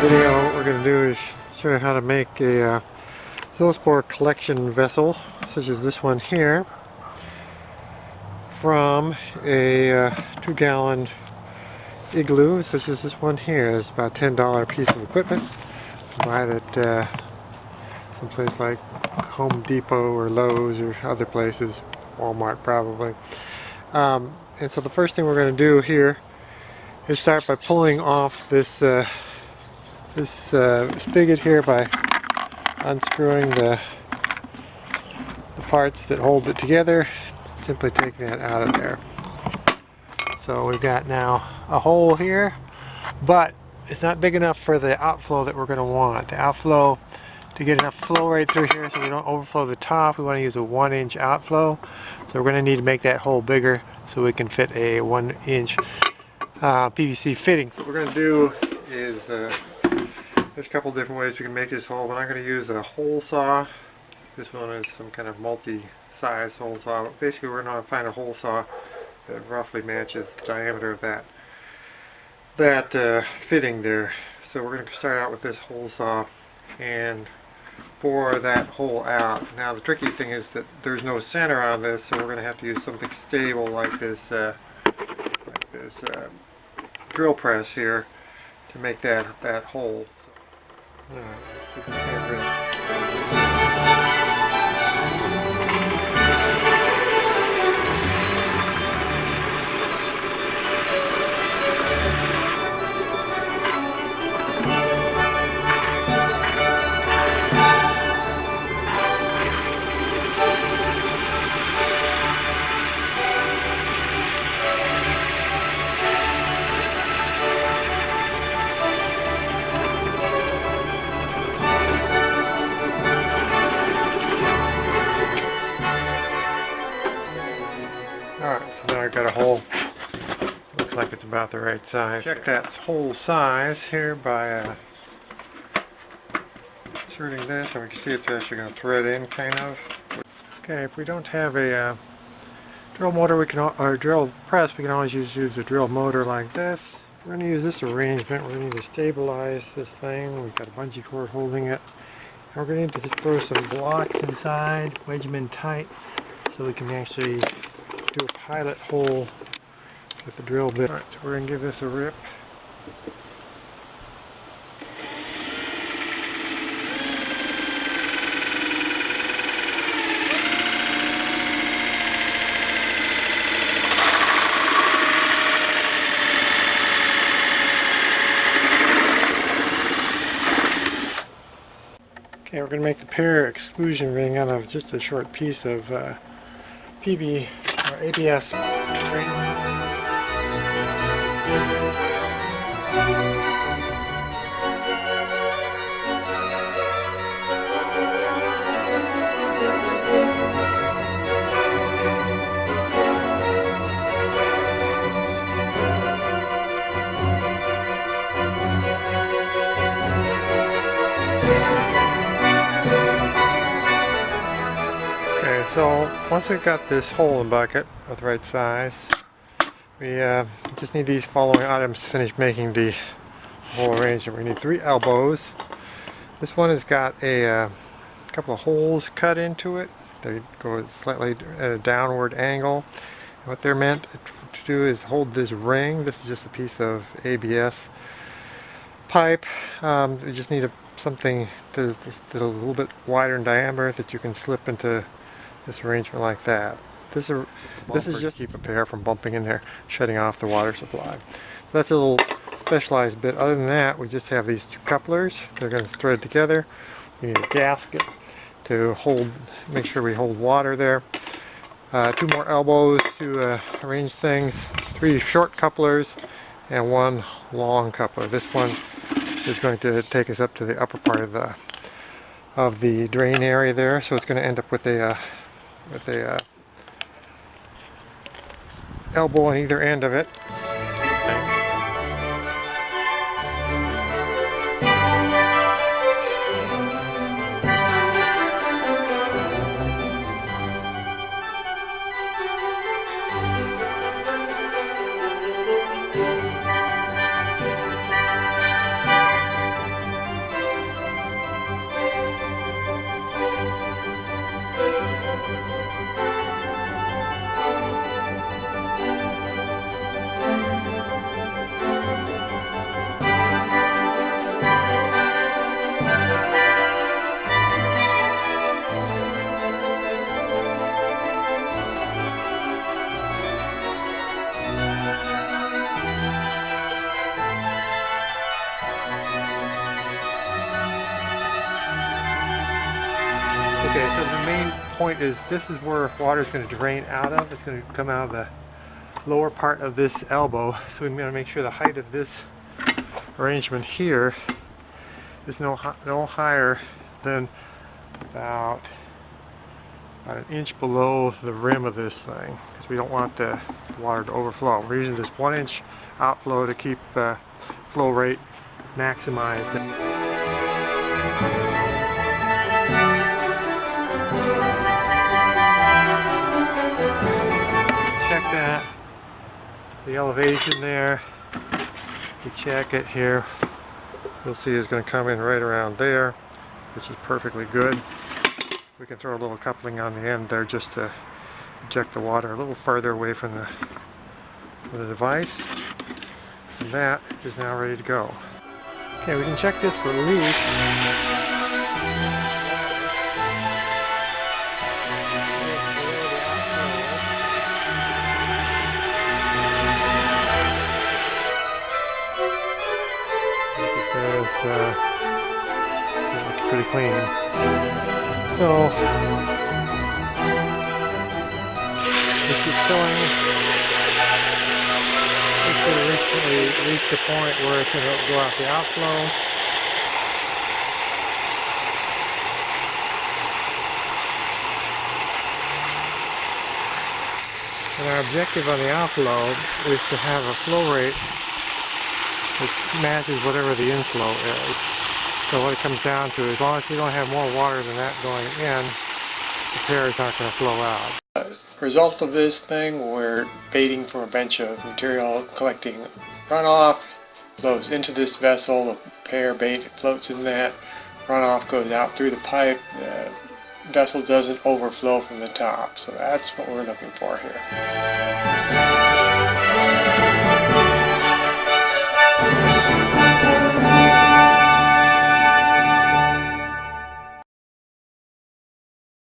video, what we're going to do is show you how to make a zoospore collection vessel, such as this one here, from a 2-gallon igloo, such as this one here. It's about a $10 piece of equipment. You buy that someplace like Home Depot or Lowe's or other places, Walmart probably. And so the first thing we're going to do here is start by pulling off this spigot here by unscrewing the parts that hold it together, simply taking that out of there. So we've got now a hole here, but it's not big enough for the outflow that we're going to want. The outflow, to get enough flow right through here so we don't overflow the top, we want to use a 1-inch outflow. So we're going to need to make that hole bigger so we can fit a 1-inch PVC fitting. What we're going to do is, there's a couple different ways we can make this hole. We're not going to use a hole saw. This one is some kind of multi-size hole saw. But basically we're going to find a hole saw that roughly matches the diameter of that fitting there. So we're going to start out with this hole saw and bore that hole out. Now the tricky thing is that there's no center on this, so we're going to have to use something stable like this drill press here to make that hole. So, alright, let's get this here ready. Alright, so now I've got a hole. Looks like it's about the right size. Check that hole size here by inserting this, and we can see it's actually going to thread in kind of. Okay, if we don't have a drill motor, or drill press, we can always use a drill motor like this. If we're going to use this arrangement, we're going to need to stabilize this thing. We've got a bungee cord holding it. And we're going to need to throw some blocks inside, wedge them in tight, so we can actually do a pilot hole with the drill bit. Alright, so we're going to give this a rip. Okay, we're going to make the pair exclusion ring out of just a short piece of PV or ABS. So once we've got this hole in the bucket of the right size, we just need these following items to finish making the whole arrangement. We need 3 elbows. This one has got a couple of holes cut into it. They go slightly at a downward angle. And what they're meant to do is hold this ring. This is just a piece of ABS pipe. You just need something that's a little bit wider in diameter that you can slip into this arrangement like that. This is just to keep a pair from bumping in there, shutting off the water supply. So that's a little specialized bit. Other than that, we just have these 2 couplers. They're going to thread together. We need a gasket to make sure we hold water there. 2 more elbows to arrange things. 3 short couplers and 1 long coupler. This one is going to take us up to the upper part of the drain area there. So it's going to end up with a elbow on either end of it. point is this is where water is going to drain out of. It's going to come out of the lower part of this elbow. So we want to make sure the height of this arrangement here is no higher than about an inch below the rim of this thing, because we don't want the water to overflow. We're using this 1-inch outflow to keep flow rate maximized. Check that, the elevation there, we check it here, you'll see it's going to come in right around there, which is perfectly good. We can throw a little coupling on the end there just to eject the water a little further away from the device. And that is now ready to go. Okay, we can check this for leak. Look at this, it looks pretty clean. So this is showing it's going to reach the point where it's going to go out the outflow. And our objective on the outflow is to have a flow rate that matches whatever the inflow is. So what it comes down to, as long as we don't have more water than that going in, the pair is not going to flow out. Result of this thing, we're baiting from a bench of material, collecting runoff, flows into this vessel, the pair bait floats in that, runoff goes out through the pipe, the vessel doesn't overflow from the top. So that's what we're looking for here.